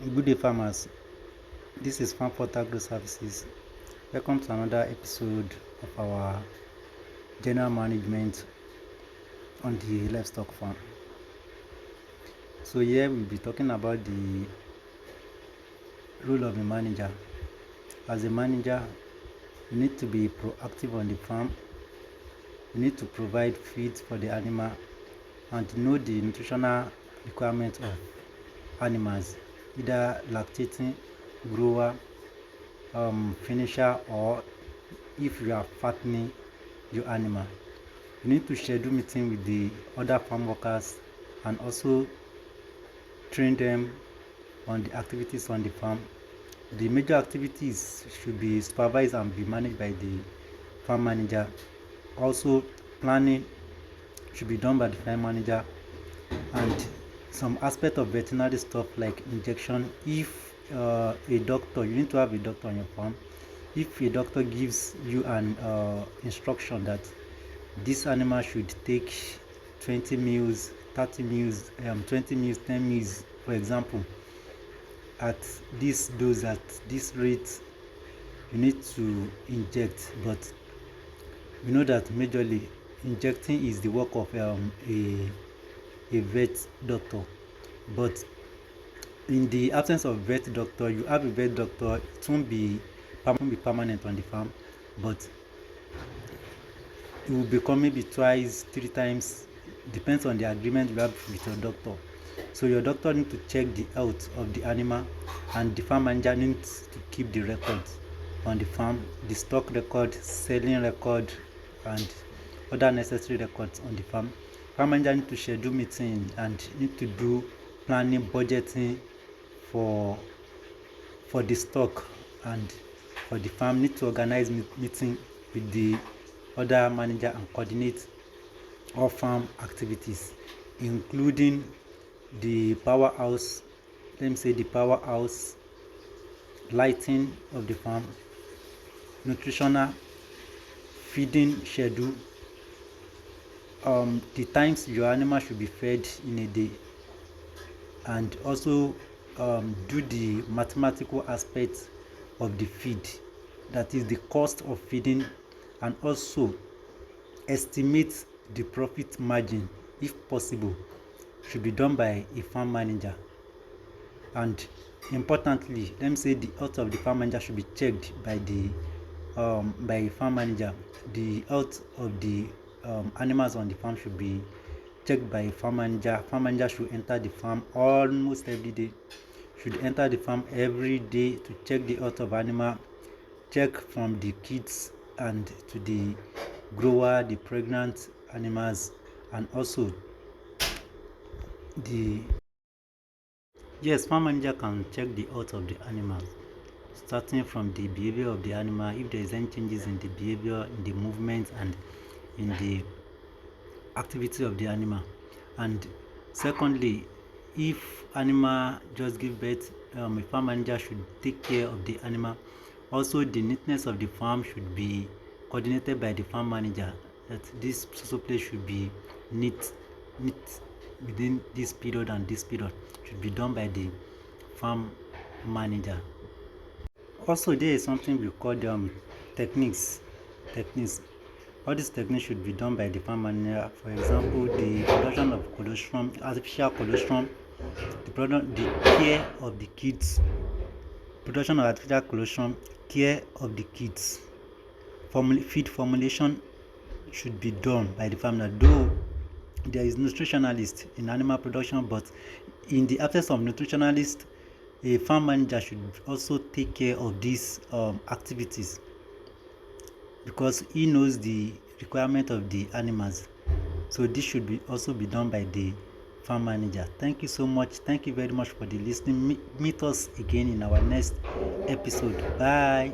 Good day, farmers. This is Farm Port Agro Services. Welcome to another episode of our general management on the livestock farm. So here we'll be talking about the role of a manager. As a manager, you need to be proactive on the farm. You need to provide feed for the animal and know the nutritional requirements of animals, either lactating, grower, finisher, or if you are fattening your animal. You need to schedule meeting with the other farm workers and also train them on the activities on the farm. The major activities should be supervised and be managed by the farm manager. Also, planning should be done by the farm manager, and some aspect of veterinary stuff like injection. If a doctor, you need to have a doctor on your farm. If a doctor gives you an instruction that this animal should take 20 meals, 30 meals, 20 meals, 10 meals, for example, at this dose, at this rate, you need to inject. But we know that majorly injecting is the work of a vet doctor. But in the absence of vet doctor, you have a vet doctor. It won't be permanent on the farm, but it will become maybe twice, 3 times, depends on the agreement you have with your doctor. So your doctor needs to check the health of the animal, and the farm manager needs to keep the records on the farm, the stock record, selling record, and other necessary records on the farm. Farm manager needs to schedule meeting and need to do planning, budgeting for the stock, and for the farm need to organize meeting with the other manager and coordinate all farm activities, including the powerhouse, let me say the powerhouse, lighting of the farm, nutritional, feeding schedule, the times your animal should be fed in a day, and also do the mathematical aspects of the feed, that is the cost of feeding, and also estimate the profit margin, if possible, should be done by a farm manager. And importantly, let me say the health of the farm manager should be checked by the by farm manager. The health of the animals on the farm should be checked by farm manager. Farm manager should enter the farm almost every day, should enter the farm every day to check the health of animal, check from the kids and to the grower, the pregnant animals, and also the farm manager can check the health of the animals, starting from the behavior of the animal, if there is any changes in the behavior, in the movement, and in the activity of the animal. And secondly, if animal just give birth, a farm manager should take care of the animal. Also, the neatness of the farm should be coordinated by the farm manager, that this place should be neat within this period, and this period should be done by the farm manager. Also, there is something we call techniques. All these techniques should be done by the farm manager. For example, the production of colostrum, artificial colostrum, the care of the kids, production of artificial colostrum, care of the kids, feed formulation should be done by the farmer. Though there is nutritionalist in animal production, but in the absence of nutritionalist, a farm manager should also take care of these activities, because he knows the requirement of the animals. So this should also be done by the farm manager. Thank you so much. Thank you very much for the listening. Meet us again in our next episode. Bye.